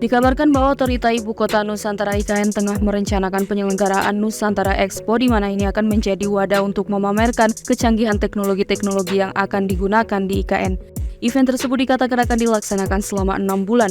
Dikabarkan bahwa Otorita Ibu Kota Nusantara IKN tengah merencanakan penyelenggaraan Nusantara Expo, di mana ini akan menjadi wadah untuk memamerkan kecanggihan teknologi-teknologi yang akan digunakan di IKN. Event tersebut dikatakan akan dilaksanakan selama 6 bulan.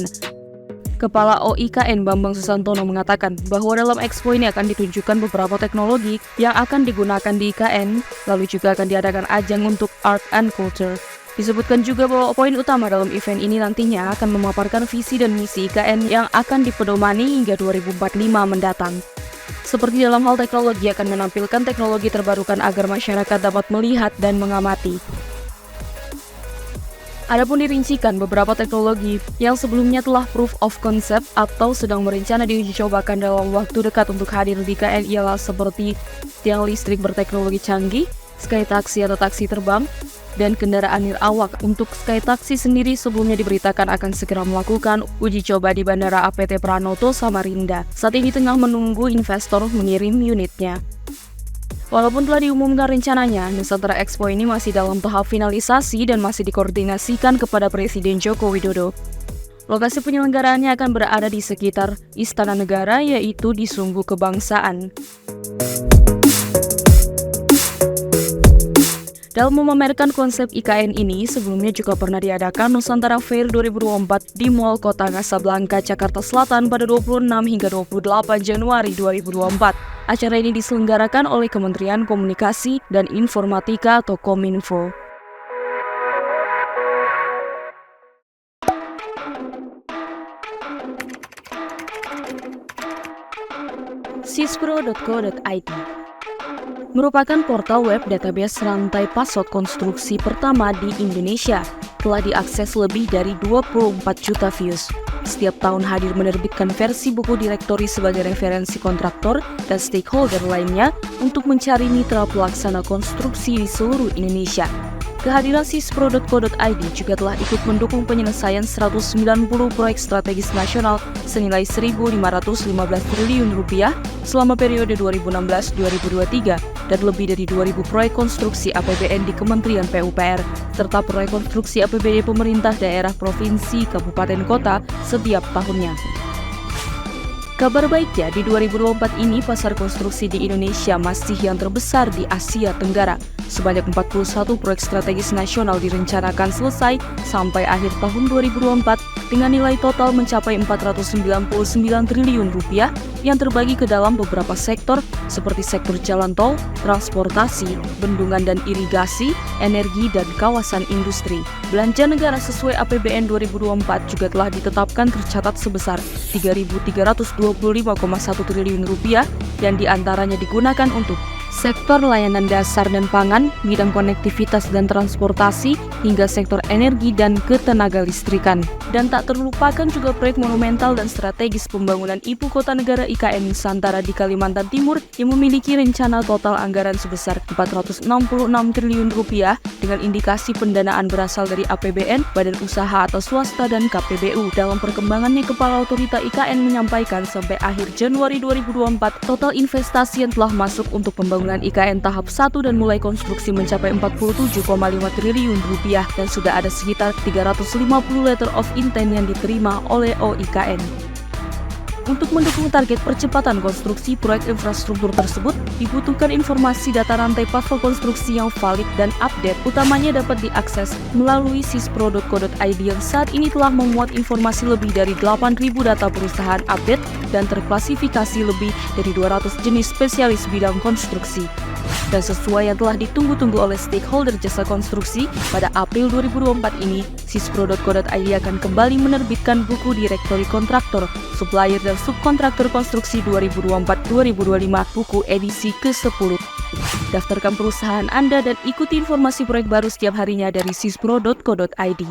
Kepala OIKN Bambang Susantono mengatakan bahwa dalam Expo ini akan ditunjukkan beberapa teknologi yang akan digunakan di IKN, lalu juga akan diadakan ajang untuk art and culture. Disebutkan juga bahwa poin utama dalam event ini nantinya akan memaparkan visi dan misi IKN yang akan dipedomani hingga 2045 mendatang. Seperti dalam hal teknologi, akan menampilkan teknologi terbarukan agar masyarakat dapat melihat dan mengamati. Adapun dirincikan beberapa teknologi yang sebelumnya telah proof of concept atau sedang berencana diuji cobakan dalam waktu dekat untuk hadir di IKN ialah seperti tiang listrik berteknologi canggih, sky taxi atau taksi terbang, dan kendaraan nirawak. Untuk sky taxi sendiri sebelumnya diberitakan akan segera melakukan uji coba di Bandara APT Pranoto Samarinda. Saat ini tengah menunggu investor mengirim unitnya. Walaupun telah diumumkan rencananya, Nusantara Expo ini masih dalam tahap finalisasi dan masih dikoordinasikan kepada Presiden Joko Widodo. Lokasi penyelenggaraannya akan berada di sekitar Istana Negara, yaitu di Sungguh Kebangsaan. Dalam memamerkan konsep IKN ini, sebelumnya juga pernah diadakan Nusantara Fair 2024 di Mall Kota Kasablanka, Jakarta Selatan pada 26 hingga 28 Januari 2024. Acara ini diselenggarakan oleh Kementerian Komunikasi dan Informatika atau Kominfo. sispro.co.id merupakan portal web database rantai password konstruksi pertama di Indonesia. Telah diakses lebih dari 24 juta views. Setiap tahun hadir menerbitkan versi buku direktori sebagai referensi kontraktor dan stakeholder lainnya untuk mencari mitra pelaksana konstruksi di seluruh Indonesia. Kehadiran sispro.co.id juga telah ikut mendukung penyelesaian 190 proyek strategis nasional senilai Rp1.515 triliun selama periode 2016-2023 dan lebih dari 2.000 proyek konstruksi APBN di Kementerian PUPR, serta proyek konstruksi APBD pemerintah daerah, provinsi, kabupaten, kota setiap tahunnya. Kabar baiknya, di 2024 ini pasar konstruksi di Indonesia masih yang terbesar di Asia Tenggara. Sebanyak 41 proyek strategis nasional direncanakan selesai sampai akhir tahun 2024 dengan nilai total mencapai Rp499 triliun yang terbagi ke dalam beberapa sektor seperti sektor jalan tol, transportasi, bendungan dan irigasi, energi, dan kawasan industri. Belanja negara sesuai APBN 2024 juga telah ditetapkan tercatat sebesar Rp3.325,1 triliun yang diantaranya digunakan untuk sektor layanan dasar dan pangan, bidang konektivitas dan transportasi, hingga sektor energi dan ketenaga listrikan. Dan tak terlupakan juga proyek monumental dan strategis pembangunan Ibu Kota Negara IKN Nusantara di Kalimantan Timur yang memiliki rencana total anggaran sebesar Rp466 triliun dengan indikasi pendanaan berasal dari APBN, badan usaha atau swasta, dan KPBU. Dalam perkembangannya, Kepala Otorita IKN menyampaikan sampai akhir Januari 2024, total investasi yang telah masuk untuk pembangunan IKN tahap 1 dan mulai konstruksi mencapai Rp47,5 triliun dan sudah ada sekitar 350 letter of intent yang diterima oleh OIKN. Untuk mendukung target percepatan konstruksi proyek infrastruktur tersebut, dibutuhkan informasi data rantai password konstruksi yang valid dan update. Utamanya dapat diakses melalui sispro.co.id yang saat ini telah memuat informasi lebih dari 8.000 data perusahaan update dan terklasifikasi lebih dari 200 jenis spesialis bidang konstruksi. Dan sesuai yang telah ditunggu-tunggu oleh stakeholder jasa konstruksi, pada April 2024 ini, sispro.co.id akan kembali menerbitkan buku direktori kontraktor, supplier, dan subkontraktor konstruksi 2024-2025, buku edisi ke-10. Daftarkan perusahaan Anda dan ikuti informasi proyek baru setiap harinya dari sispro.co.id.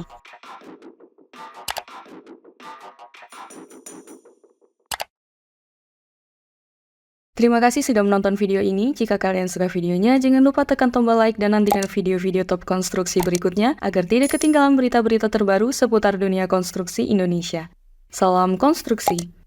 Terima kasih sudah menonton video ini. Jika kalian suka videonya, jangan lupa tekan tombol like dan nantikan video-video top konstruksi berikutnya agar tidak ketinggalan berita-berita terbaru seputar dunia konstruksi Indonesia. Salam konstruksi!